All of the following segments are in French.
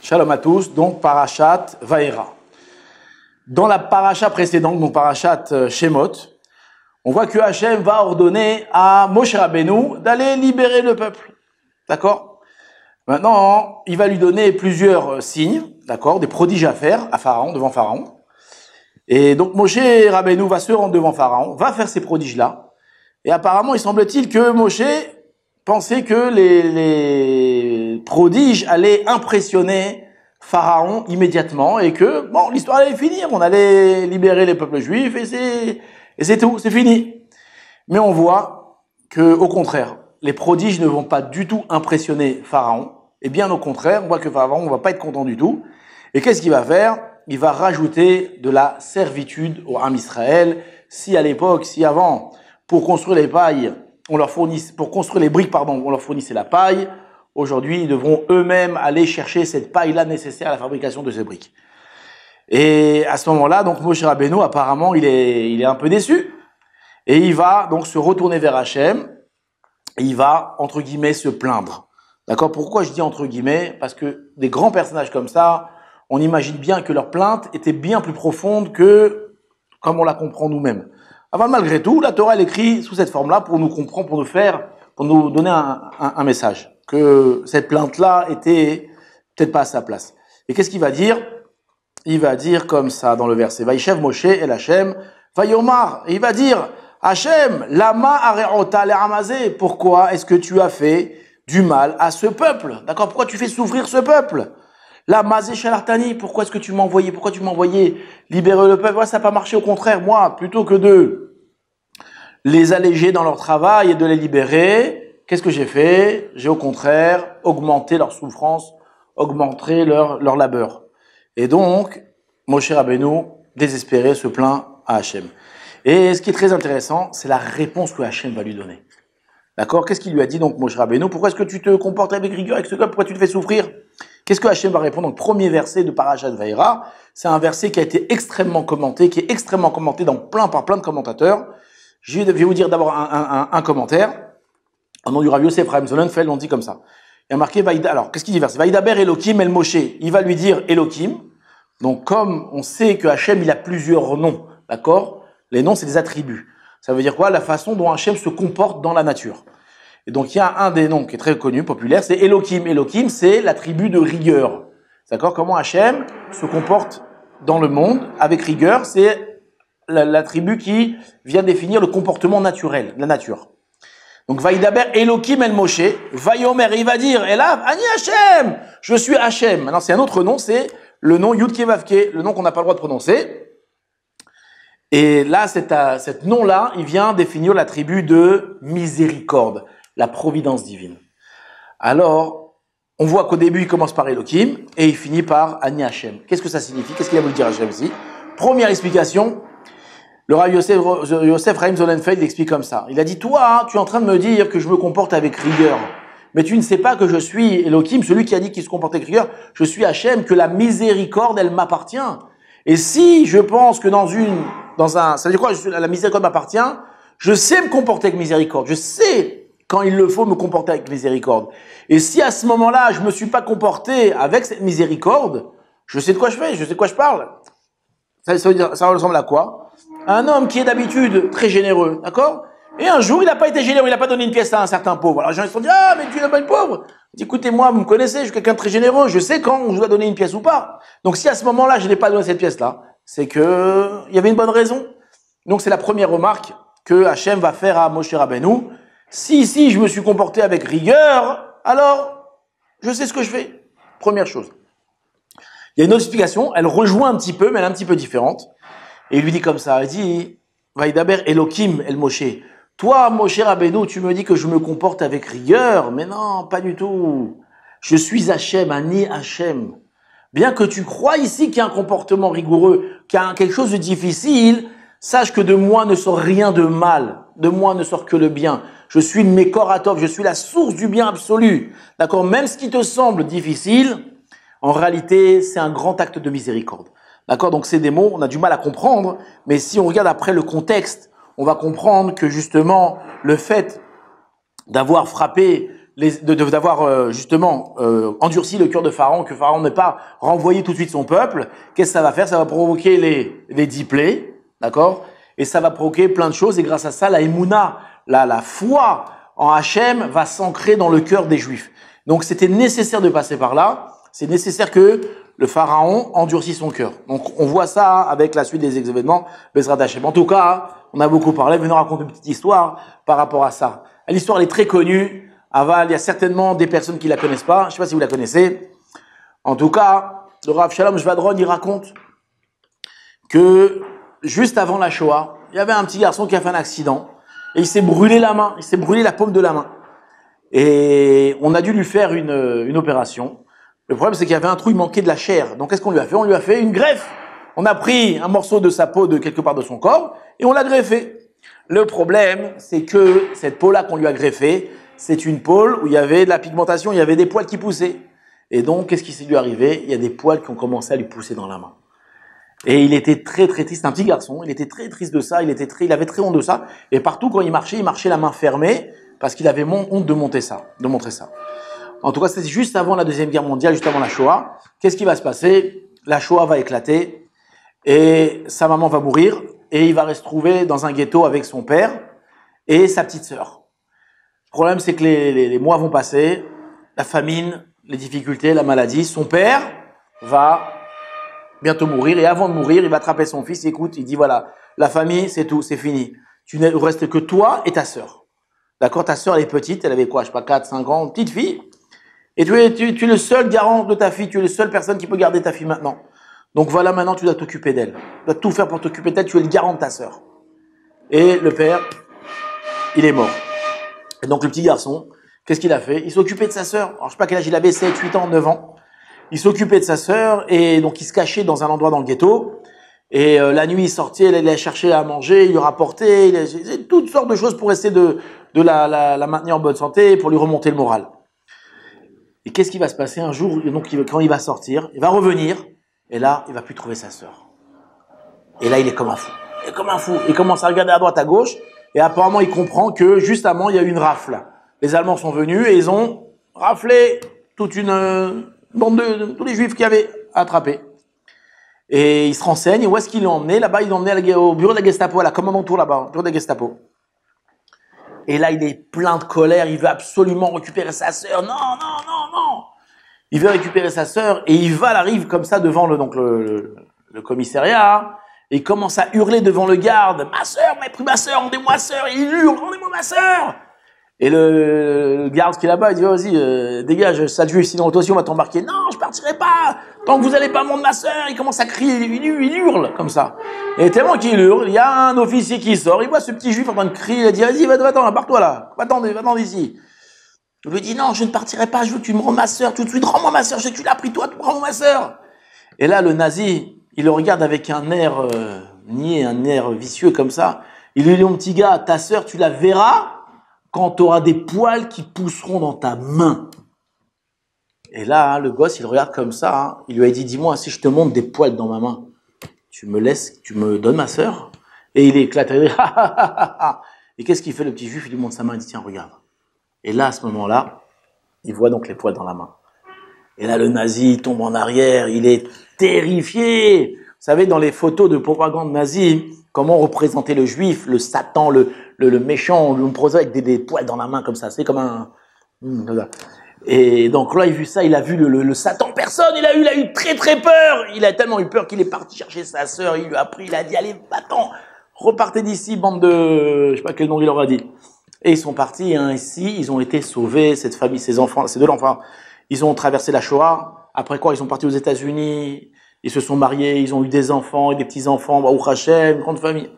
Shalom à tous, donc Parashat Vaera. Dans la paracha précédente, donc Parashat Shemot, on voit que Hachem va ordonner à Moshe Rabbeinu d'aller libérer le peuple. D'accord? Maintenant, il va lui donner plusieurs signes, d'accord, des prodiges à faire à Pharaon, devant Pharaon. Et donc Moshe Rabbeinu va se rendre devant Pharaon, va faire ces prodiges-là. Et apparemment, il semble-t-il que Moshe pensait que les prodiges allaient impressionner Pharaon immédiatement et que, bon, l'histoire allait finir, on allait libérer les peuples juifs et c'est tout, c'est fini. Mais on voit que, au contraire, les prodiges ne vont pas du tout impressionner Pharaon. Et bien au contraire, on voit que Pharaon ne va pas être content du tout. Et qu'est-ce qu'il va faire? Il va rajouter de la servitude au Ham Israël. Si à l'époque, si avant, pour construire les pailles, pour construire les briques, on leur fournissait la paille. Aujourd'hui, ils devront eux-mêmes aller chercher cette paille-là nécessaire à la fabrication de ces briques. Et à ce moment-là, donc Moshe Rabbeinu, apparemment, il est un peu déçu. Et il va donc se retourner vers Hachem. Et il va, entre guillemets, se plaindre. D'accord? Pourquoi je dis entre guillemets? Parce que des grands personnages comme ça, on imagine bien que leur plainte était bien plus profonde que comme on la comprend nous-mêmes. Enfin, malgré tout, la Torah, elle écrit sous cette forme-là pour nous comprendre, pour nous donner un message. Que cette plainte-là était peut-être pas à sa place. Et qu'est-ce qu'il va dire? Il va dire comme ça dans le verset. Vaïchev Moshe el Hachem, Vayomar. Et il va dire, Hachem, lama areota le'amazé. Pourquoi est-ce que tu as fait du mal à ce peuple? D'accord? Pourquoi tu fais souffrir ce peuple? La mazé shalartani, pourquoi est-ce que tu m'as envoyé? Pourquoi tu m'as envoyé libérer le peuple? Ouais, ça n'a pas marché, au contraire, moi, plutôt que de les alléger dans leur travail et de les libérer, qu'est-ce que j'ai fait? J'ai au contraire augmenté leur souffrance, augmenté leur labeur. Et donc, Moshe Rabbeinu, désespéré, se plaint à Hachem. Et ce qui est très intéressant, c'est la réponse que Hachem va lui donner. D'accord? Qu'est-ce qu'il lui a dit donc Moshe Rabbeinu? Pourquoi est-ce que tu te comportes avec rigueur avec ce peuple? Pourquoi tu le fais souffrir? Qu'est-ce que Hachem va répondre? Donc, premier verset de Parashat Vaera, c'est un verset qui a été extrêmement commenté, qui est extrêmement commenté par plein de commentateurs. Je vais vous dire d'abord un commentaire. Au nom du Rav Yosef Chaim Sonnenfeld, on dit comme ça. Il y a marqué alors, qu'est-ce qu'il dit verset? Vaïdaber Elohim el Moshe. Il va lui dire Elohim. Donc, comme on sait que Hachem, il a plusieurs noms, d'accord? Les noms, c'est des attributs. Ça veut dire quoi? La façon dont Hachem se comporte dans la nature. Et donc, il y a un des noms qui est très connu, populaire, c'est Elohim. Elohim, c'est l'attribut de rigueur. D'accord? Comment Hachem se comporte dans le monde avec rigueur, c'est l'attribut qui vient définir le comportement naturel, la nature. Donc, Vaïdaber Elohim el Moshe, Vayomer, il va dire, et là, Ani Hachem, je suis Hachem. Maintenant, c'est un autre nom, c'est le nom Yudke Vavke, le nom qu'on n'a pas le droit de prononcer. Et là, cet nom-là, il vient définir l'attribut de miséricorde, la providence divine. Alors, on voit qu'au début, il commence par Elohim et il finit par Ani Hachem. Qu'est-ce que ça signifie? Qu'est-ce qu'il a voulu dire Hachem ici? Première explication, le Rav Yosef Chaim Sonnenfeld explique comme ça. Il a dit, toi, tu es en train de me dire que je me comporte avec rigueur. Mais tu ne sais pas que je suis Elohim, celui qui a dit qu'il se comporte avec rigueur. Je suis Hachem, que la miséricorde, elle m'appartient. Et si je pense que ça veut dire quoi? La miséricorde m'appartient. Je sais me comporter avec miséricorde. Je sais quand il le faut me comporter avec miséricorde. Et si à ce moment-là, je me suis pas comporté avec cette miséricorde, je sais de quoi je fais, je sais de quoi je parle. Ça ressemble à quoi? Un homme qui est d'habitude très généreux, d'accord? Et un jour, il n'a pas été généreux, il n'a pas donné une pièce à un certain pauvre. Alors les gens ils se sont dit, ah, mais tu n'as pas une pauvre. Il dit, écoutez, moi, vous me connaissez, je suis quelqu'un de très généreux, je sais quand je dois donner une pièce ou pas. Donc si à ce moment-là, je n'ai pas donné cette pièce-là, c'est que il y avait une bonne raison. Donc c'est la première remarque que Hachem va faire à Moshe Rabbeinu. Si je me suis comporté avec rigueur, alors je sais ce que je fais. Première chose. Il y a une autre explication, elle rejoint un petit peu, mais elle est un petit peu différente. Et il lui dit comme ça, il dit, Vaïdaber Elohim el Moshe. Toi, Moshe Rabbeinu, tu me dis que je me comporte avec rigueur, mais non, pas du tout. Je suis Hachem, Ani Hachem. Bien que tu crois ici qu'il y a un comportement rigoureux, qu'il y a quelque chose de difficile, sache que de moi ne sort rien de mal. De moi ne sort que le bien. Je suis le Mekor Hatov, je suis la source du bien absolu. D'accord? Même ce qui te semble difficile, en réalité, c'est un grand acte de miséricorde. D'accord? Donc c'est des mots, on a du mal à comprendre, mais si on regarde après le contexte, on va comprendre que justement, le fait d'avoir frappé d'avoir justement endurci le cœur de Pharaon, que Pharaon n'ait pas renvoyé tout de suite son peuple, qu'est-ce que ça va faire? Ça va provoquer les 10 plaies, d'accord? Et ça va provoquer plein de choses, et grâce à ça, la émouna, la foi en Hachem va s'ancrer dans le cœur des Juifs. Donc c'était nécessaire de passer par là, c'est nécessaire que le Pharaon endurcit son cœur. Donc on voit ça avec la suite des événements, Bezrat Hachem. En tout cas, on a beaucoup parlé, venez raconter une petite histoire par rapport à ça. L'histoire elle est très connue, Aval, il y a certainement des personnes qui la connaissent pas, je ne sais pas si vous la connaissez. En tout cas, le Rav Shalom Shvadron, il raconte que juste avant la Shoah, il y avait un petit garçon qui a fait un accident et il s'est brûlé la main, il s'est brûlé la paume de la main. Et on a dû lui faire une opération. Le problème, c'est qu'il y avait un trou, il manquait de la chair. Donc, qu'est-ce qu'on lui a fait? On lui a fait une greffe. On a pris un morceau de sa peau de quelque part de son corps et on l'a greffé. Le problème, c'est que cette peau-là qu'on lui a greffée, c'est une peau où il y avait de la pigmentation, il y avait des poils qui poussaient. Et donc, qu'est-ce qui s'est lui arrivé? Il y a des poils qui ont commencé à lui pousser dans la main. Et il était très très triste, un petit garçon, il était très triste de ça, il avait très honte de ça. Et partout quand il marchait la main fermée parce qu'il avait honte de montrer ça. En tout cas, c'était juste avant la Deuxième Guerre mondiale, juste avant la Shoah. Qu'est-ce qui va se passer? La Shoah va éclater et sa maman va mourir et il va se trouver dans un ghetto avec son père et sa petite sœur. Le problème, c'est que les mois vont passer, la famine, les difficultés, la maladie. Son père va bientôt mourir, et avant de mourir, il va attraper son fils, écoute, il dit voilà, la famille, c'est tout, c'est fini. Il ne reste que toi et ta sœur. D'accord? Ta sœur, elle est petite, elle avait quoi, je sais pas, 4, 5 ans, petite fille. Et tu es le seul garant de ta fille, tu es la seule personne qui peut garder ta fille maintenant. Donc voilà, maintenant, tu dois t'occuper d'elle. Tu dois tout faire pour t'occuper d'elle, tu es le garant de ta sœur. Et le père, il est mort. Et donc le petit garçon, qu'est-ce qu'il a fait? Il s'occupait de sa sœur. Alors je sais pas quel âge il avait, 7, 8 ans, 9 ans. Il s'occupait de sa sœur et donc il se cachait dans un endroit dans le ghetto. Et la nuit, il sortait, il allait chercher à manger, il lui rapportait, il faisait toutes sortes de choses pour essayer de la maintenir en bonne santé, pour lui remonter le moral. Et qu'est-ce qui va se passer un jour? Donc quand il va sortir, il va revenir et là, il va plus trouver sa sœur. Et là, il est comme un fou. Il est comme un fou. Il commence à regarder à droite, à gauche et apparemment, il comprend que juste avant, il y a eu une rafle. Les Allemands sont venus et ils ont raflé toute une bande de tous les Juifs qui avaient attrapé. Et il se renseigne. Où est-ce qu'ils l'ont emmené? Là-bas, ils l'ont emmené au bureau de la Gestapo, à la commandanture là-bas, au bureau de la Gestapo. Et là, il est plein de colère. Il veut absolument récupérer sa sœur. Non, non, non, non. Il veut récupérer sa sœur et il arrive comme ça devant le commissariat. Et il commence à hurler devant le garde. Ma sœur, m'a pris ma sœur, rendez-moi ma sœur. Et il hurle, rendez-moi ma sœur. Et le garde qui est là-bas, il dit, vas-y, dégage, ça juge, sinon toi aussi on va t'embarquer. Non, je partirai pas, tant que vous allez pas rendre ma sœur. Il commence à crier, il hurle, comme ça. Et tellement qu'il hurle, il y a un officier qui sort, il voit ce petit juif en train de crier, il a dit, vas-y, va-t'en, pars-toi là, va-t'en ici. Il lui dit, non, je ne partirai pas, je veux que tu me rendes ma sœur, tout de suite, rends-moi ma sœur, je sais que tu l'as pris toi, rends-moi ma sœur. Et là, le nazi, il le regarde avec un air niais, un air vicieux comme ça. Il lui dit, mon petit gars, ta sœur, tu la verras quand tu auras des poils qui pousseront dans ta main. Et là, hein, le gosse, il regarde comme ça. Hein, il lui a dit, dis-moi, si je te montre des poils dans ma main, tu me donnes ma sœur? Et il est éclaté. Et qu'est-ce qu'il fait, le petit juif? Il lui montre sa main, il dit, tiens, regarde. Et là, à ce moment-là, il voit donc les poils dans la main. Et là, le nazi tombe en arrière, il est terrifié. Vous savez, dans les photos de propagande nazie, comment représenter le juif, le Satan, le méchant, on le pose avec des poils dans la main comme ça. C'est comme un... Et donc là, il a vu ça, il a vu le Satan personne, il a eu très très peur. Il a tellement eu peur qu'il est parti chercher sa sœur, il lui a pris, il a dit, allez, va-t'en, repartez d'ici, bande de... Je sais pas quel nom il leur a dit. Et ils sont partis, hein, ici, ils ont été sauvés, cette famille, ces enfants, ces deux enfants. Ils ont traversé la Shoah. Après quoi, ils sont partis aux États-Unis. Ils se sont mariés, ils ont eu des enfants et des petits-enfants. Baruch Hashem, une grande famille.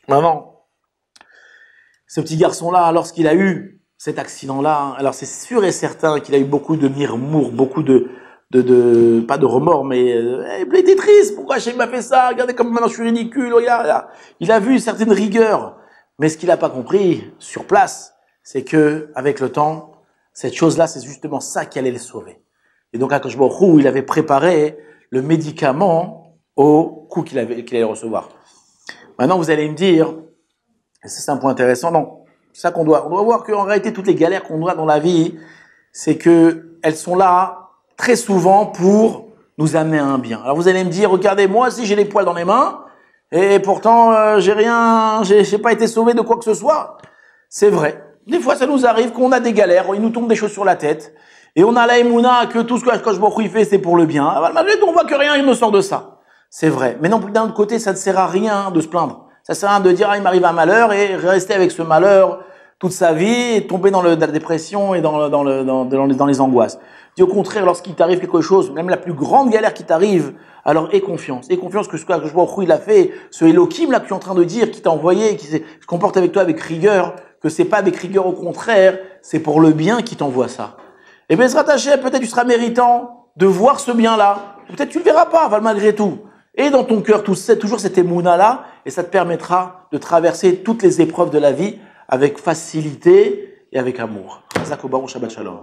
Maintenant, ce petit garçon-là, lorsqu'il a eu cet accident-là, alors c'est sûr et certain qu'il a eu beaucoup de murmures, beaucoup de pas de remords, mais il était triste. Pourquoi Hachem m'a fait ça? Regardez comme maintenant je suis ridicule. Regarde. Il a vu une certaine rigueur. Mais ce qu'il n'a pas compris sur place, c'est que avec le temps, cette chose-là, c'est justement ça qui allait le sauver. Et donc, Akadosh Baruch Hu, il avait préparé le médicament au coup qu'il allait recevoir. Maintenant, vous allez me dire, et c'est un point intéressant, non, c'est ça qu'on doit voir qu'en réalité, toutes les galères qu'on doit dans la vie, c'est que elles sont là très souvent pour nous amener à un bien. Alors vous allez me dire, regardez, moi aussi j'ai les poils dans les mains, et pourtant j'ai pas été sauvé de quoi que ce soit. C'est vrai. Des fois ça nous arrive qu'on a des galères, il nous tombe des choses sur la tête, et on a la émouna que tout ce que Akadosh Baruch Hu fait c'est pour le bien. Malgré tout on voit que rien il ne sort de ça. C'est vrai. Mais non, d'un autre côté ça ne sert à rien de se plaindre. Ça sert à rien de dire, il m'arrive un malheur, et rester avec ce malheur toute sa vie, et tomber dans la dépression et dans les angoisses. Dis au contraire, lorsqu'il t'arrive quelque chose, même la plus grande galère qui t'arrive, alors aie confiance. Aie confiance que ce que je vois au il a fait, ce Elohim là que tu es en train de dire, qui t'a envoyé, qui se comporte avec toi avec rigueur, que c'est pas avec rigueur, au contraire, c'est pour le bien qui t'envoie ça. Et bien, Bezrat Hashem, peut-être tu seras méritant de voir ce bien-là. Peut-être tu le verras pas, malgré tout. Et dans ton cœur, toujours cette émouna-là, et ça te permettra de traverser toutes les épreuves de la vie avec facilité et avec amour. Shabbat Shalom.